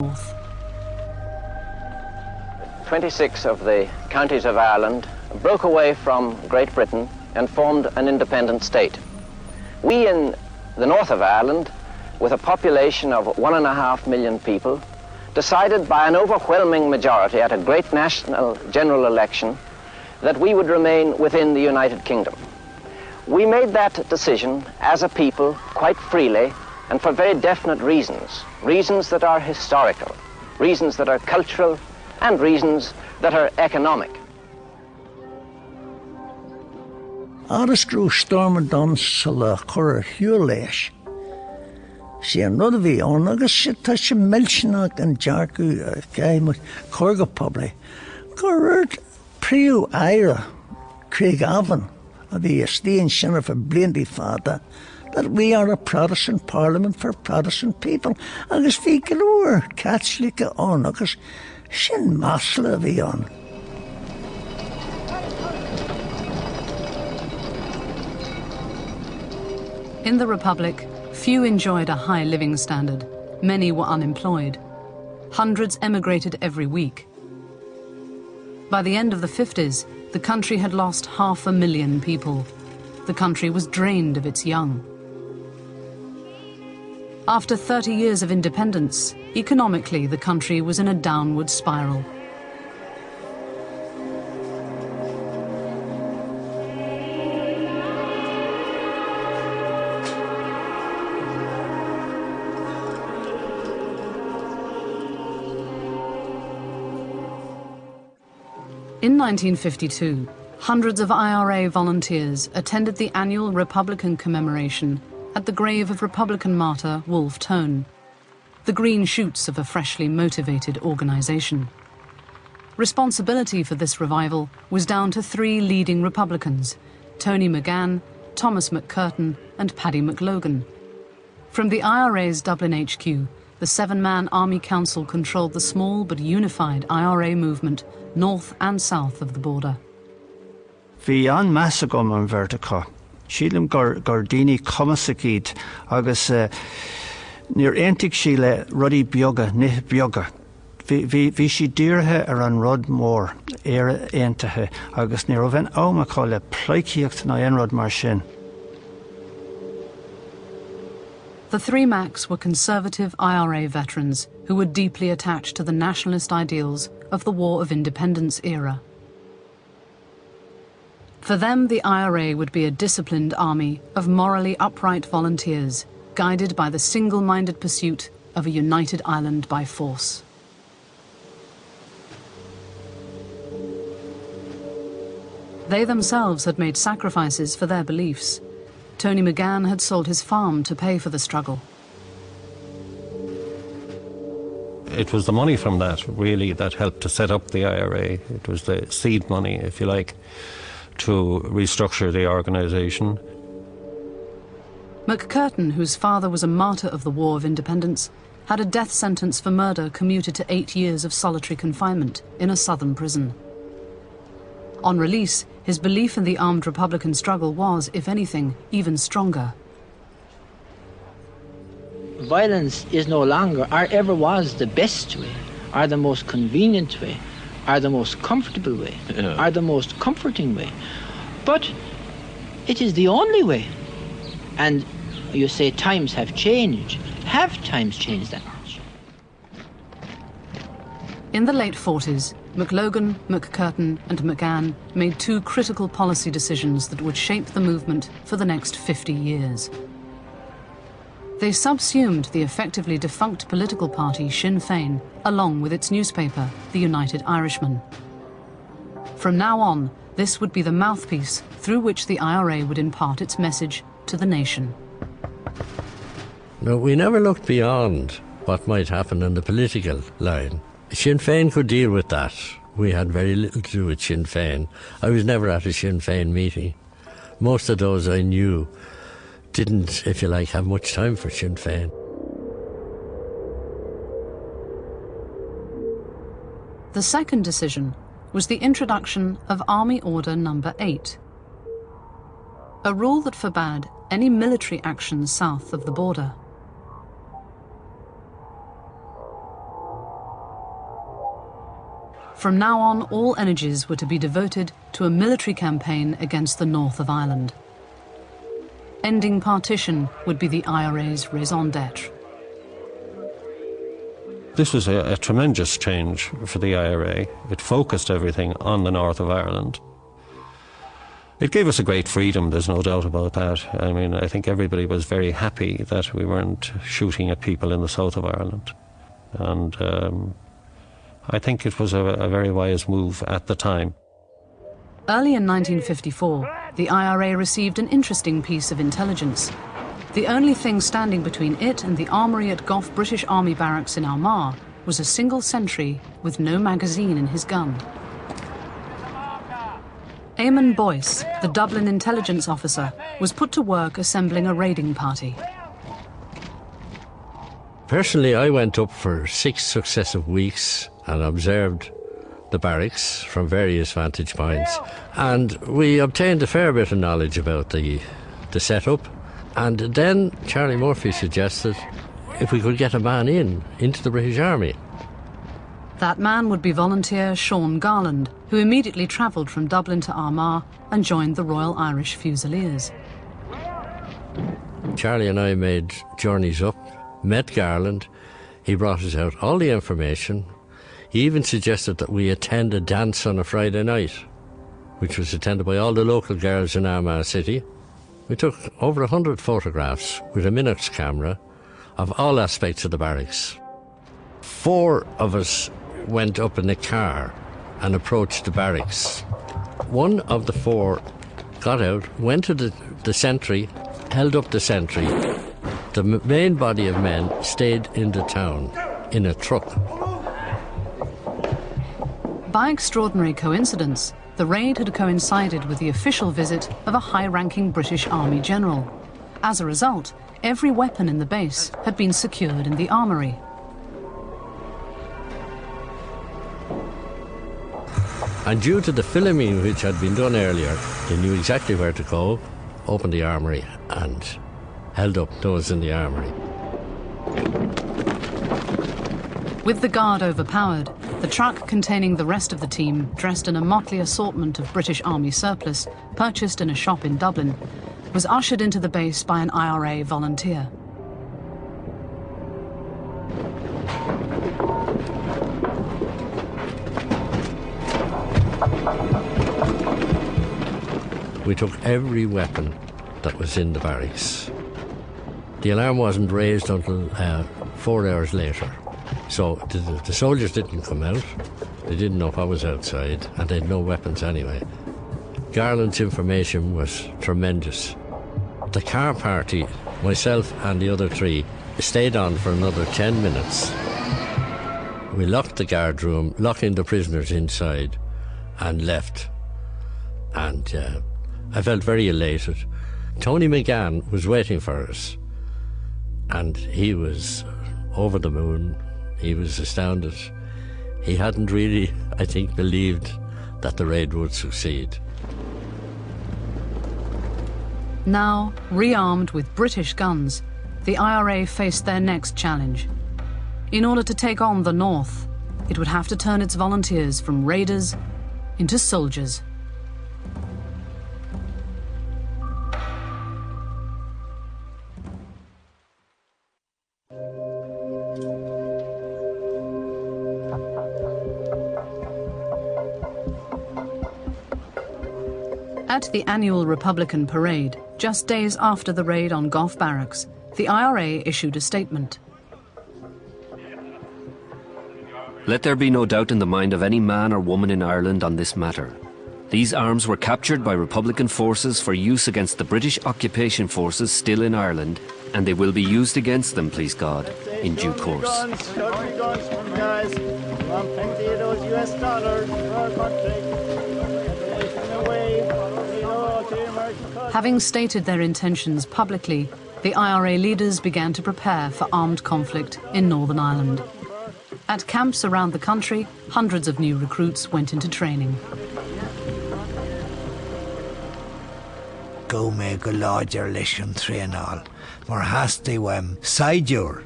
north. 26 of the counties of Ireland broke away from Great Britain and formed an independent state. We in the north of Ireland, with a population of 1.5 million people, decided by an overwhelming majority at a great national general election that we would remain within the United Kingdom. We made that decision as a people quite freely and for very definite reasons, reasons that are historical, reasons that are cultural, and reasons that are economic. Áras grú storm dansa le chur hiúil leis. Sí an rud a bhí an agus sí tá sé millseach an dearcú gaim churga pobla. Gur príú IRA Craig Avan a bhí stíon sinna for bliantí fada that we are a Protestant parliament for Protestant people. Agus bhí galúir Catholic an agus sin masla bhí an. In the Republic, few enjoyed a high living standard. Many were unemployed. Hundreds emigrated every week. By the end of the 50s, the country had lost 500,000 people. The country was drained of its young. After 30 years of independence, economically the country was in a downward spiral. In 1952, hundreds of IRA volunteers attended the annual Republican commemoration at the grave of Republican martyr Wolfe Tone, the green shoots of a freshly motivated organisation. Responsibility for this revival was down to 3 leading Republicans, Tony McGann, Thomas McCurtain and Paddy McLogan. From the IRA's Dublin HQ, the 7-man Army Council controlled the small but unified IRA movement north and south of the border. Bhí an measa gom an bhirrtacha. Sílim gardini comasacíd agus níor aontaigh sí le rudí beaga, nith beaga. Bhí sí díortha ar an rud mór éire aontaithe agus níor ó bhain ómachá le pleiciíocht na aon rud mar sin. The 3 Macs were conservative IRA veterans who were deeply attached to the nationalist ideals of the War of Independence era. For them, the IRA would be a disciplined army of morally upright volunteers, guided by the single-minded pursuit of a united Ireland by force. They themselves had made sacrifices for their beliefs. Tony McGann had sold his farm to pay for the struggle. It was the money from that, really, that helped to set up the IRA. It was the seed money, if you like, to restructure the organisation. McCurtain, whose father was a martyr of the War of Independence, had a death sentence for murder commuted to 8 years of solitary confinement in a southern prison. On release, his belief in the armed Republican struggle was, if anything, even stronger. Violence is no longer, or ever was, the best way, or the most convenient way, or the most comfortable way, or the most comforting way. But it is the only way. And you say times have changed. Have times changed that much? In the late 40s, McLogan, McCurtain and McGann made 2 critical policy decisions that would shape the movement for the next 50 years. They subsumed the effectively defunct political party Sinn Féin, along with its newspaper, the United Irishman. From now on, this would be the mouthpiece through which the IRA would impart its message to the nation. No, we never looked beyond what might happen on the political line. Sinn Féin could deal with that. We had very little to do with Sinn Féin. I was never at a Sinn Féin meeting. Most of those I knew didn't, if you like, have much time for Sinn Féin. The second decision was the introduction of Army Order No. 8, a rule that forbade any military action south of the border. From now on, all energies were to be devoted to a military campaign against the north of Ireland. Ending partition would be the IRA's raison d'etre. This was a tremendous change for the IRA. It focused everything on the north of Ireland. It gave us a great freedom, there's no doubt about that. I mean, I think everybody was very happy that we weren't shooting at people in the south of Ireland. And I think it was a very wise move at the time. Early in 1954, the IRA received an interesting piece of intelligence. The only thing standing between it and the armoury at Gough British Army Barracks in Armagh was a single sentry with no magazine in his gun. Eamon Boyce, the Dublin intelligence officer, was put to work assembling a raiding party. Personally, I went up for 6 successive weeks and observed the barracks from various vantage points, and we obtained a fair bit of knowledge about the setup. And then Charlie Murphy suggested if we could get a man into the British Army. That man would be volunteer Sean Garland, who immediately travelled from Dublin to Armagh and joined the Royal Irish Fusiliers. Charlie and I made journeys up, met Garland. He brought us out all the information. He even suggested that we attend a dance on a Friday night, which was attended by all the local girls in Armagh City. We took over 100 photographs with a Minox camera of all aspects of the barracks. 4 of us went up in a car and approached the barracks. One of the 4 got out, went to the sentry, held up the sentry. The main body of men stayed in the town in a truck. By extraordinary coincidence, the raid had coincided with the official visit of a high-ranking British Army general. As a result, every weapon in the base had been secured in the armoury. And due to the filming which had been done earlier, they knew exactly where to go, opened the armoury and held up those in the armoury. With the guard overpowered, the truck containing the rest of the team, dressed in a motley assortment of British Army surplus, purchased in a shop in Dublin, was ushered into the base by an IRA volunteer. We took every weapon that was in the barracks. The alarm wasn't raised until 4 hours later. So the soldiers didn't come out, they didn't know what was outside, and they had no weapons anyway. Garland's information was tremendous. The car party, myself and the other 3, stayed on for another 10 minutes. We locked the guard room, locking the prisoners inside, and left. And I felt very elated. Tony McGann was waiting for us, and he was over the moon. He was astounded. He hadn't really, I think, believed that the raid would succeed. Now, rearmed with British guns, the IRA faced their next challenge. In order to take on the North, it would have to turn its volunteers from raiders into soldiers. At the annual Republican parade, just days after the raid on Gough Barracks, the IRA issued a statement. Let there be no doubt in the mind of any man or woman in Ireland on this matter. These arms were captured by Republican forces for use against the British occupation forces still in Ireland, and they will be used against them, please God, in due course. Having stated their intentions publicly, the IRA leaders began to prepare for armed conflict in Northern Ireland. At camps around the country, hundreds of new recruits went into training. Go me go láidir leis an tréanál, mar hasty wem, Saidur.